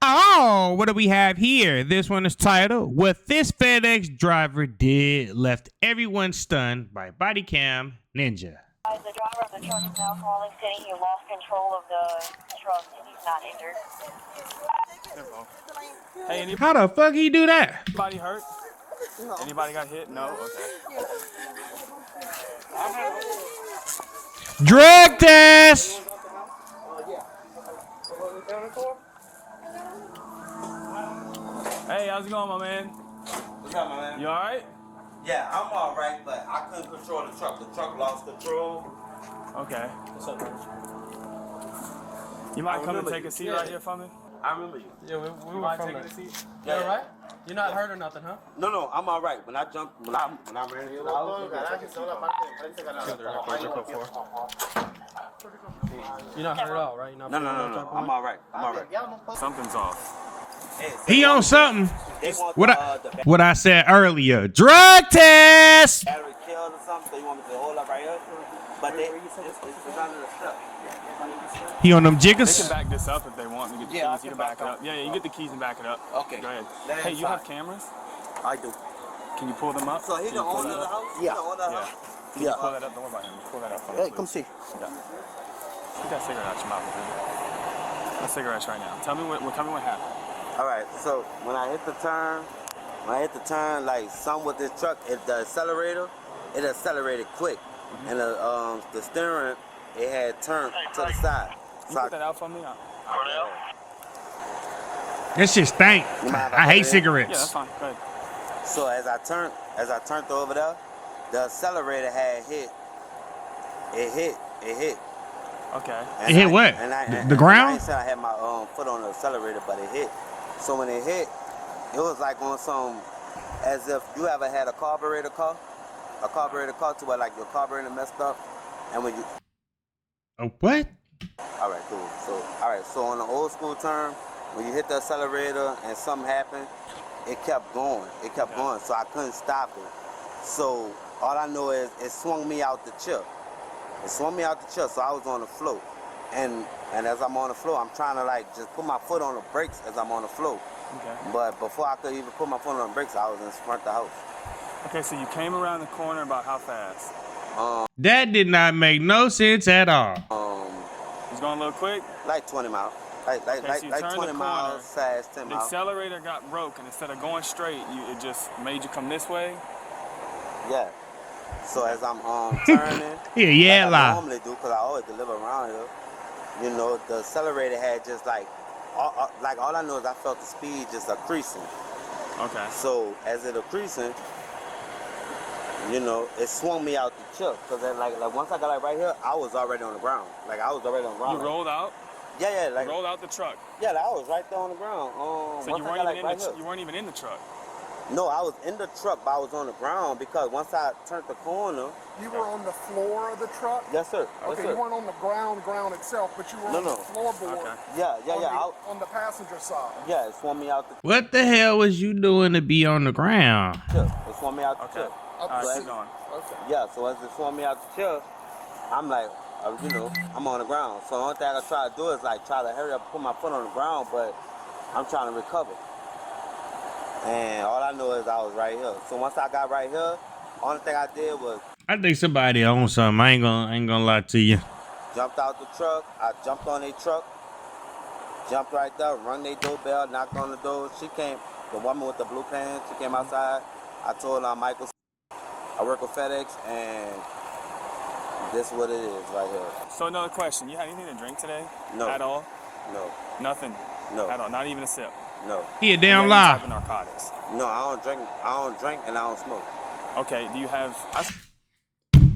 Oh, what do we have here? This one is titled, What This FedEx Driver Did Left Everyone Stunned by Body Cam Ninja. The driver of the truck is now calling, saying he lost control of the truck and he's not injured. Hey, How the fuck he do that? anybody hurt? Anybody got hit? No? Okay. Drug test! Hey, how's it going, my man? What's up, my man? You alright? Yeah, I'm all right, but I couldn't control the truck. The truck lost control. Okay. What's up, man? You might come and take a seat right here for me? I remember you. Yeah, we You were mind from taking there. a seat? You all right? You're not hurt or nothing, huh? No, I'm all right. When I jumped, when I ran into the house. You're not hurt at all, right? You're not No. jumping I'm away? all right. I'm all right. Something's off. He on something. They want the What I said earlier. Drug test! battery killed or something, so you want me to hold up right here? But it's under the step. He on them They jiggers? can back this up if they want. You get the Yeah, I keys, you can can back it back up. up. Yeah, you get the keys and back it up. Okay. Go ahead. Let Hey, him you have start. cameras? I do. Can you pull them up? So he Can the you pull owner that of the up? house? Yeah. Yeah. He the owner of the house? Can you pull that up? Don't worry about him. Just pull that up for me, Hey, please. come see. Yeah. You got a cigarette out your mouth, dude. No cigarettes right now. Tell me what happened. All right, so when I hit the turn, like some with this truck, the accelerator, it accelerated quick, and the steering, it had turned to the side. You So put that out for me? That shit stank. You mind if I put hate it in? cigarettes. Yeah, that's fine. Go ahead. So as I turned over there, the accelerator had hit. It hit. Okay. And It hit I- what? and I- The and I ground? ain't say I had my foot on the accelerator, but it hit. So when it hit, it was like on some, as if you ever had a carburetor car to where like your carburetor messed up, and when you. Oh, what? All right, cool. So on the old school term, when you hit the accelerator and something happened, it kept going. So I couldn't stop it. So all I know is it swung me out the chip. So I was on the floor. And as I'm on the floor, I'm trying to like just put my foot on the brakes as I'm on the floor. Okay. But before I could even put my foot on the brakes, I was in front of the house. Okay, so you came around the corner about how fast? That did not make no sense at all. It was going a little quick? Like 20 miles. Like so you turned 20 the miles, corner, fast, 10 The miles. accelerator got broke, and instead of going straight, it just made you come this way? Yeah. So as I'm turning, Yeah, like I lie. normally do, because I always deliver around here, you know, the accelerator had just like all I know is I felt the speed just increasing. Okay. So as it increasing, you know, it swung me out the chip. Because like once I got like right here, I was already on the ground. Like I was already on the ground. You rolled out? Yeah, like You rolled out the truck. yeah, like, I was right there on the ground. So once you I weren't, got, even like, right you weren't even in the truck? No, I was in the truck, but I was on the ground because once I turned the corner. You were on the floor of the truck? Yes, sir. Yes, Okay, sir. you weren't on the ground itself, but you were on the floorboard. Okay. Yeah. On the passenger side. Yeah, it swung me out the What the hell was you doing to be on the ground? chip. It swung me out the Okay. chip. All right, So keep going. Okay. Yeah, so as it swung me out the chip, I'm like, you know, I'm on the ground. So the only thing I try to do is like try to hurry up, put my foot on the ground, but I'm trying to recover. And all I know is I was right here. So once I got right here, only thing I did was I think somebody owns something. I ain't gonna lie to you. jumped out the truck. I jumped on their truck, jumped right there, rung their doorbell, knocked on the door. She came, the woman with the blue pants, she came outside. I told her I'm Michael. I work with FedEx, and this is what it is right here. So another question. You had anything to drink today? No. At all? No, Nothing? No. At all? Not even a sip? no, He a damn Any lie. type of narcotics? no, I don't drink and I don't smoke. Okay, do you have...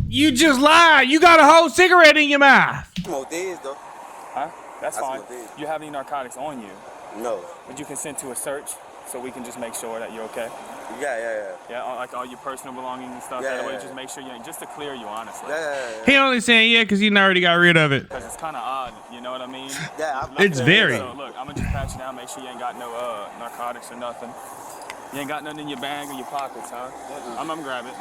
You just lied. You got a whole cigarette in your mouth. Smoke these though. Huh? That's I fine. smoke these. Do you have any narcotics on you? No. Would you consent to a search so we can just make sure that you're okay? Yeah. Yeah, like all your personal belongings and stuff. Yeah, That way, yeah, just yeah. make sure just to clear you, honestly. Yeah. He only saying yeah because he already got rid of it. Because it's kind of odd, you know what I mean? Yeah, It's very. So look, I'm gonna just pat you down, make sure you ain't got no narcotics or nothing. You ain't got nothing in your bag or your pockets, huh? I'm gonna grab it.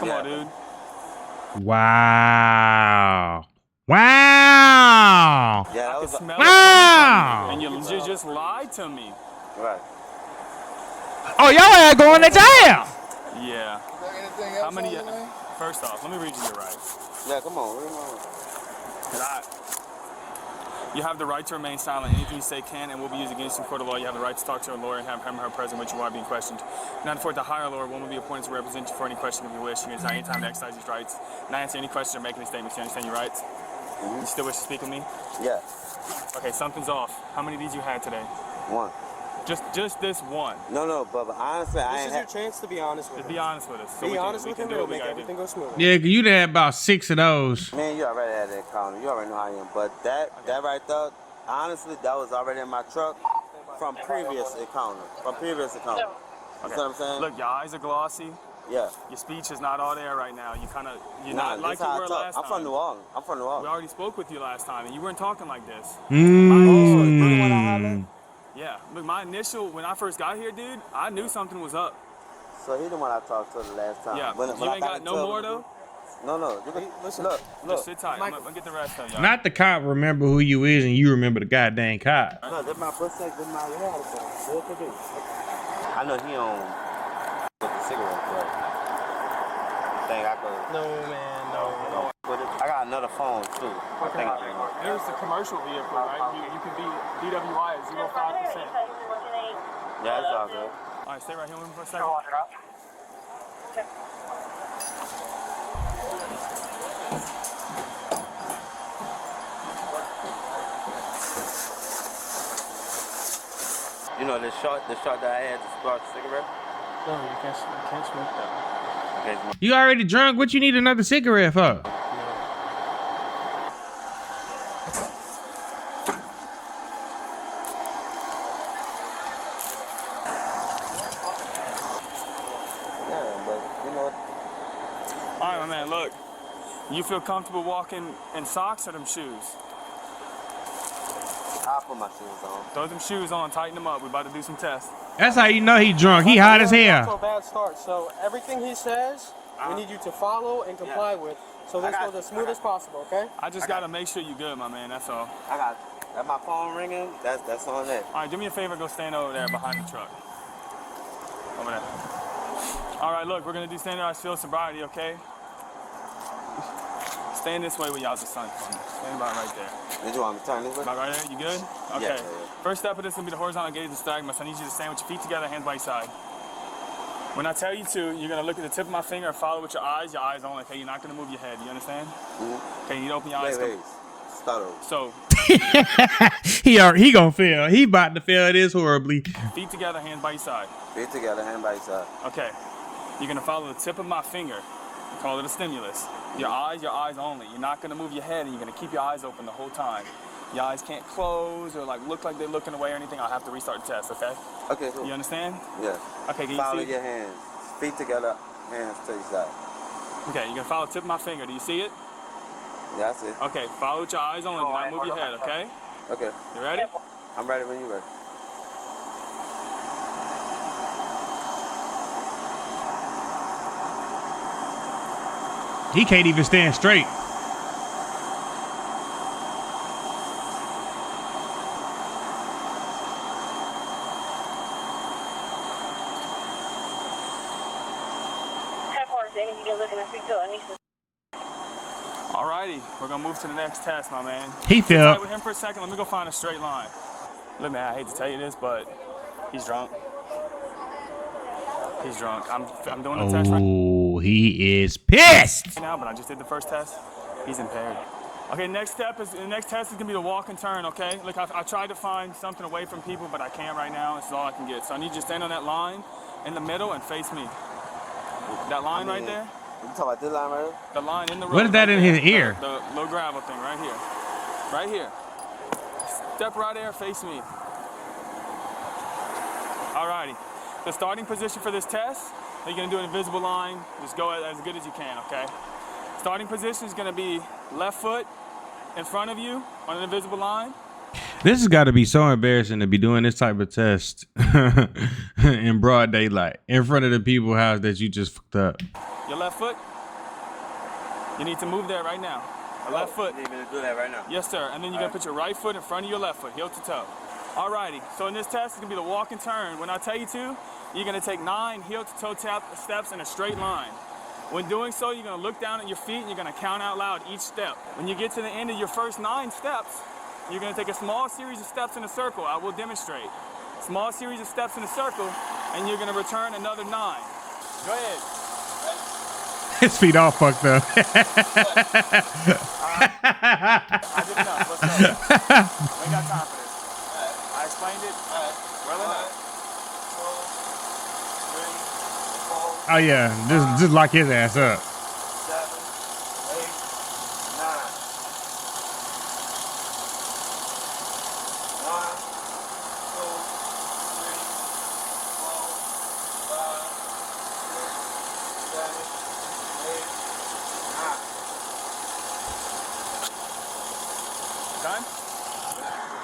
Come on, dude. Wow. Wow. Yeah, that I was can smell Wow. it coming from you, and you just lied to me. right. Oh, y'all are going to jail. Yeah. Is there anything else How many? on the way? First off, let me read you your rights. Yeah, come on. Come on. You have the right to remain silent. Anything you say can and will be used against you in court of law. You have the right to talk to a lawyer and have him or her present when you are being questioned. Not afford to hire a lawyer. One will be appointed to represent you for any question if you wish. You can decide any time to exercise these rights. Not answer any questions or make any statements. You understand your rights? You still wish to speak with me? Yeah. Okay, something's off. How many of these you had today? One. Just this one. No, but honestly, I This ain't is your had. chance to be honest with Just him. be honest with us. So Be we honest can with him, do it'll what we make gotta everything do. go smooth. Yeah, you done had about 6 of those. Man, you already had that comment. You already know how I am. But that right there, honestly, that was already in my truck from previous encounter. Okay. You see what I'm saying? Look, your eyes are glossy. Yeah. Your speech is not all there right now. You're Nah, not like this you how I were talk. last I'm time. from New Orleans. We already spoke with you last time, and you weren't talking like this. Yeah. Look, when I first got here, dude, I knew something was up. So he the one I talked to the last time. Yeah. When You I ain't got no more, though? No. Listen, Look. Just sit tight. I'm gonna get the rest of y'all. Not the cop remember who you is and you remember the goddamn cop. No, that's my pussy. That's my I know he on with the cigarette, but I think I could. No, man, no. I got another phone too. I think I can. There's the commercial vehicle, right? You can be DWI at 0.5%. Yeah, it's all good. All right, stay right here with me for a second. You know the shot that I had to spark the cigarette? No, you can't smoke that. Okay, You already drunk? What you need another cigarette for? yeah, but you know, All right, my man, look. You feel comfortable walking in socks or them shoes? I'll put my shoes on. Throw them shoes on, tighten them up. We're about to do some tests. That's how you know he drunk. He hot as Off to hell. a bad start. So everything he says, we need you to follow and comply with. So this goes as smooth as possible, okay? I just gotta make sure you're good, my man, that's all. I got that my phone ringing. That's on that. All right, do me a favor, go stand over there behind the truck. Over there. All right, look, we're gonna do standardized field sobriety, okay? Stand this way where y'all the sun. Stand about right there. Did you want me to turn this way? About right there, you good? Okay. Yeah. First step of this is gonna be the horizontal gaze and diagonal. So I need you to stand with your feet together, hands by your side. When I tell you to, you're gonna look at the tip of my finger and follow with your eyes only, okay? You're not gonna move your head, you understand? Mm-hmm. Okay, you need to open your eyes. Wait. Start over. So, he gonna fail. He about to fail this horribly. feet together, hands by your side. Feet together, hand by your side. Okay. You're gonna follow the tip of my finger. We call it a stimulus. Your eyes only. You're not gonna move your head, and you're gonna keep your eyes open the whole time. Your eyes can't close or like look like they're looking away or anything. I'll have to restart the test, okay? Okay, cool. You understand? Yeah. Okay, can you Follow see? your hands. Feet together, hands to your side. Okay, you're gonna follow the tip of my finger. Do you see it? Yeah, that's it. Okay, follow with your eyes only. Do not move your head, okay? Okay. You ready? I'm ready when you're ready. He can't even stand straight. Alrighty, we're gonna move to the next test, my man. He Sit fell. tight with him for a second. Let me go find a straight line. Look, man, I hate to tell you this, but he's drunk. He's drunk. I'm doing the test right Oh, he is pissed. now, but I just did the first test. He's impaired. Okay, the next test is gonna be the walk and turn, okay? Look, I tried to find something away from people, but I can't right now. This is all I can get. So I need you to stand on that line in the middle and face me. That line right there? You talking about this line right here? The line in the road. What is that right in there. his ear? The little gravel thing right here. Right here. Step right there, face me. Alrighty. The starting position for this test, you're gonna do an invisible line. Just go as good as you can, okay? Starting position is gonna be left foot in front of you on an invisible line. This has got to be so embarrassing to be doing this type of test in broad daylight in front of the people's house that you just fucked up. Your left foot. You need to move there right now. Your left foot. You need me to do that right now? Yes, sir. And then you're gonna put your right foot in front of your left foot, heel to toe. Alrighty. So in this test, it's gonna be the walk and turn. When I tell you to, you're gonna take 9 heel to toe steps in a straight line. When doing so, you're gonna look down at your feet and you're gonna count out loud each step. When you get to the end of your first 9 steps, you're gonna take a small series of steps in a circle. I will demonstrate. Small series of steps in a circle, and you're gonna return another 9. Go ahead. His feet all fucked up. I did enough. Let's go. We ain't got time for this. I explained it well enough. Oh yeah, just lock his ass up. 7, 8, 9. 1, 2, 3, 4, 5, 6, 7, 8, 9. Done?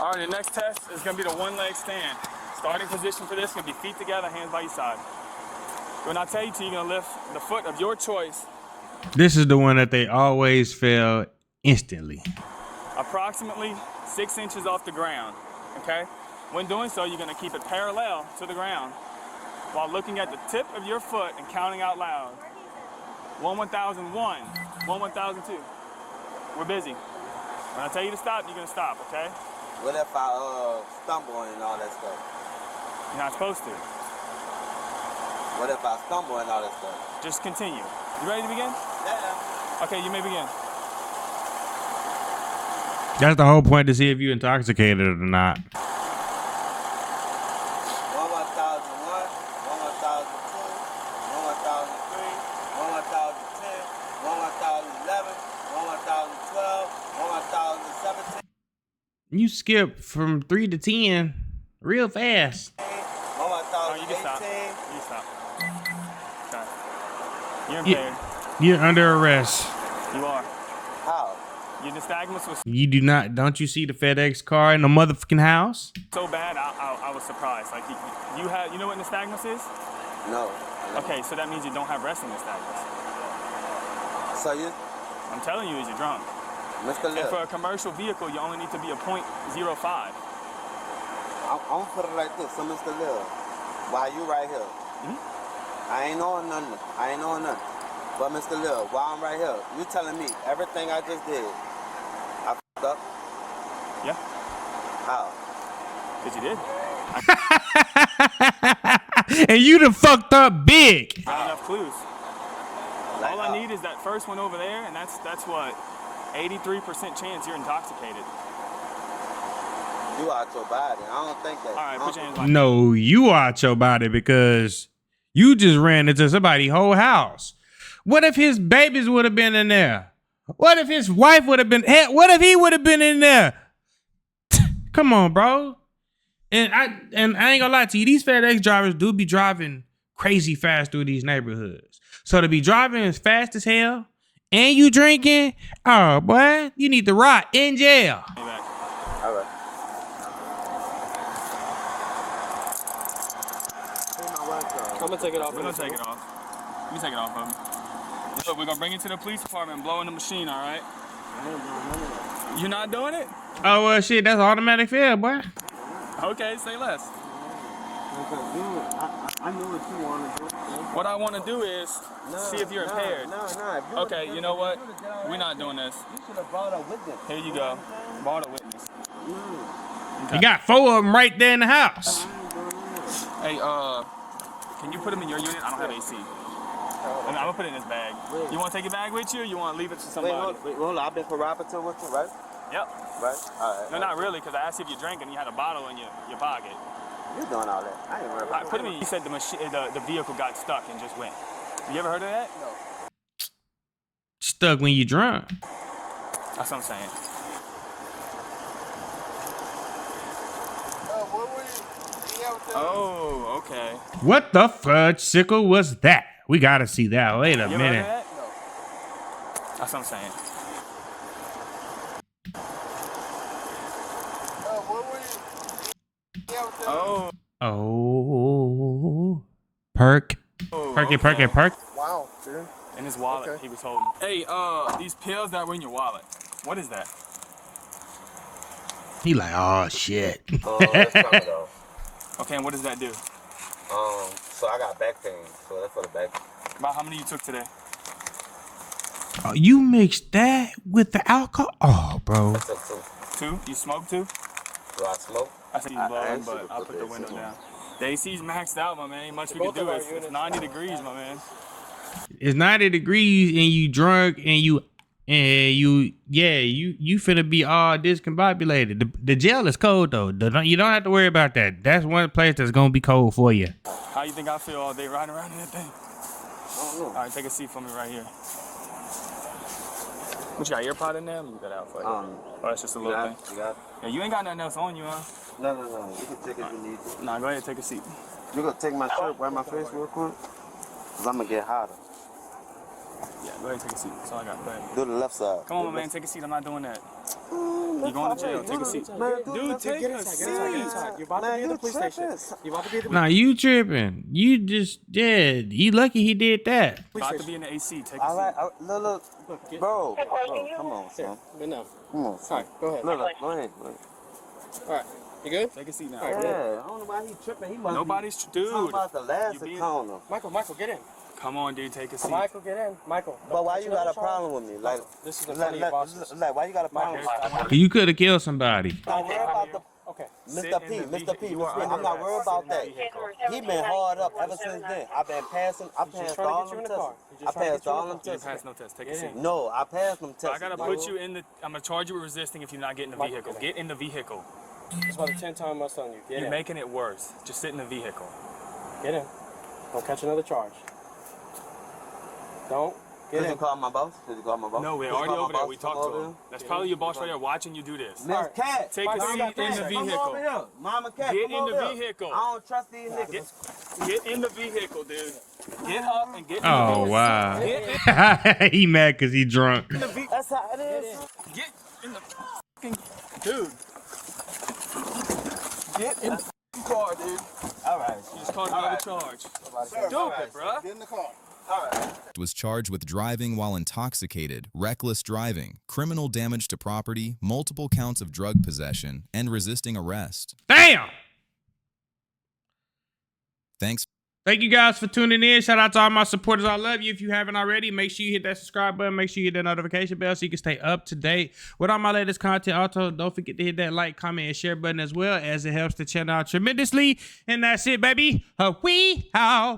All right, the next test is gonna be the one-leg stand. Starting position for this is gonna be feet together, hands by your side. When I tell you to, you're gonna lift the foot of your choice. This is the one that they always fail instantly. Approximately 6 inches off the ground, okay? When doing so, you're gonna keep it parallel to the ground while looking at the tip of your foot and counting out loud. 1 1001, 1 1002. We're busy. When I tell you to stop, you're gonna stop, okay? What if I stumble and all that stuff? You're not supposed to. What if I stumble and all that stuff? Just continue. You ready to begin? Yeah. Okay, you may begin. That's the whole point, to see if you're intoxicated or not. 1 1001, 1 1002, 1 1003, 1 1010, 1 1011, 1 1012, 1 1017. You skip from 3 to 10 real fast. 1 Oh, you can stop. 1018. You can stop. Okay. You're impaired. You're under arrest. You are. How? Your nystagmus was You do not. Don't you see the FedEx car in the motherfucking house? so bad, I was surprised. Like, you know what nystagmus is? No. Okay, so that means you don't have resting nystagmus. So you, I'm telling you, is you're drunk. Mr. And for Lil, a commercial vehicle, you only need to be a .05. I'm gonna put it like this. So Mr. Lil, while you right here, I ain't knowing nothing. I ain't knowing nothing. But Mr. Lil, while I'm right here, you telling me everything I just did, I f***ed up? Yeah, How? because you did. And you done fucked up big. Not enough clues. Like All I how? need is that first one over there, and that's what, 83% chance you're intoxicated. You out your body. I don't think that. All right, put your hands like No, you out your body because you just ran into somebody's whole house. What if his babies would have been in there? What if his wife would have been? What if he would have been in there? Come on, bro. And I ain't gonna lie to you, these FedEx drivers do be driving crazy fast through these neighborhoods. So to be driving as fast as hell and you drinking, oh boy, you need to rot in jail. back. All right. I'm gonna take it off. We're gonna take it off. You can take it off of him. Look, we're gonna bring it to the police department and blow in the machine, all right? You're not doing it? Oh well, shit, that's automatic fail, boy. Okay, say less. I know what you want to do. What I want to do is see if you're impaired. No. Okay, you know what? We're not doing this. You should have brought a witness. Here you go. Brought a witness. You got 4 of them right there in the house. Hey, can you put them in your unit? I don't have AC. I'm gonna put it in this bag. You want to take your bag with you, or you want to leave it to somebody? Wait, hold on. I've been corroborating with you, right? Yep. Right? All right. No, not really, because I asked you if you're drinking. You had a bottle in your pocket. You doing all that. I ain't worried I about put him in. He said the vehicle got stuck and just went. You ever heard of that? No. Stuck when you drunk. That's what I'm saying. Oh, okay. What the fudge sickle was that? We gotta see that. Wait a You ever heard of minute. that? No. That's what I'm saying. What were Oh. Oh. Perk. Perk. Wow, dude. In his wallet, Okay. he was holding. Hey, these pills that were in your wallet. What is that? He like, oh shit. It's coming though. Okay, and what does that do? So I got back pain, so that's for the back. About how many you took today? Oh, you mixed that with the alcohol? Oh, bro. I took 2. 2? You smoke 2? Do I smoke? I said you I blowing, actually but I'll put put the this window in. down. The AC's maxed out, my man. Ain't much we can Both do. of our It's units 90 degrees, my man. It's 90 degrees and you drunk and you finna be all discombobulated. The jail is cold though. You don't have to worry about that. That's one place that's gonna be cold for you. How you think I feel all day riding around in that thing? I don't know. All right, take a seat for me right here. What, you got ear pod in there? Let me get that out for you. Oh, that's just a little thing. You got Yeah, you ain't got nothing else on you, huh? No. You can take it if you need to. Nah, go ahead, take a seat. You gonna take my shirt, wipe my face real quick? Cause I'm gonna get hotter. Yeah, go ahead and take a seat. That's all I got. Go ahead. Do the left side. Come on, my man, take a seat. I'm not doing that. You going to jail? Take a seat. Man, Dude, take Get a inside, seat. get inside. You're about to be in the police station. You're about to be in the Nah, you tripping. You just you lucky he did that. About to be in the AC. Take a All right, seat. look, bro, come on, son. Good enough. Come on, All son. right, go ahead. Look, go ahead. All right, you good? Take a seat now. All right, Yeah, I don't know why he tripping. He must Nobody's be talking dude. about the last You being- encounter. Michael, get in. Come on, dude. Take a seat. Michael, get in. Michael. But why you got a Charge. problem with me? Like, This is the front of your bosses. like, why you got a problem with me? You could have killed somebody. I'm not worried about the Okay. Mr. P, Mr. P, I'm not worried about that. He been hard up ever since then. I've been passing. I passed trying to all get you them in the car. tests. He's I just trying to passed get you in all the them car. You didn't tests. pass no test. Take a Get seat. in. No, I passed them tests. I gotta put you in the. I'm gonna charge you with resisting if you're not getting the Michael, vehicle. get in. Get in the vehicle. It's about the 10th time I'm telling you. Get You're in. making it worse. Just sit in the vehicle. Get in. Don't catch another charge. Don't. Get Did in. you call my boss? Did you call my boss? No, we're Did you already call my over there. boss We to come talked over to him. here? That's probably your boss right there watching you do this. Miss Cat. Take a Michael, seat you got in the that. Come vehicle. over here. Mama Cat, Get come in the over here. vehicle. I don't trust these niggas. Get in the vehicle, dude. Get up and get in the Oh vehicle. wow. Get He mad cause he drunk. in the vehicle. That's how it is. Get in the fucking dude. Get in the fucking car, dude. All right. You just called another charge. Stupid, bruh. Get in the car. Was charged with driving while intoxicated, reckless driving, criminal damage to property, multiple counts of drug possession, and resisting arrest. Damn. Thanks. Thank you guys for tuning in. Shout out to all my supporters. I love you. If you haven't already, make sure you hit that subscribe button. Make sure you hit that notification bell so you can stay up to date with all my latest content. Also, don't forget to hit that like, comment, and share button as well, as it helps the channel out tremendously. And that's it, baby. We out.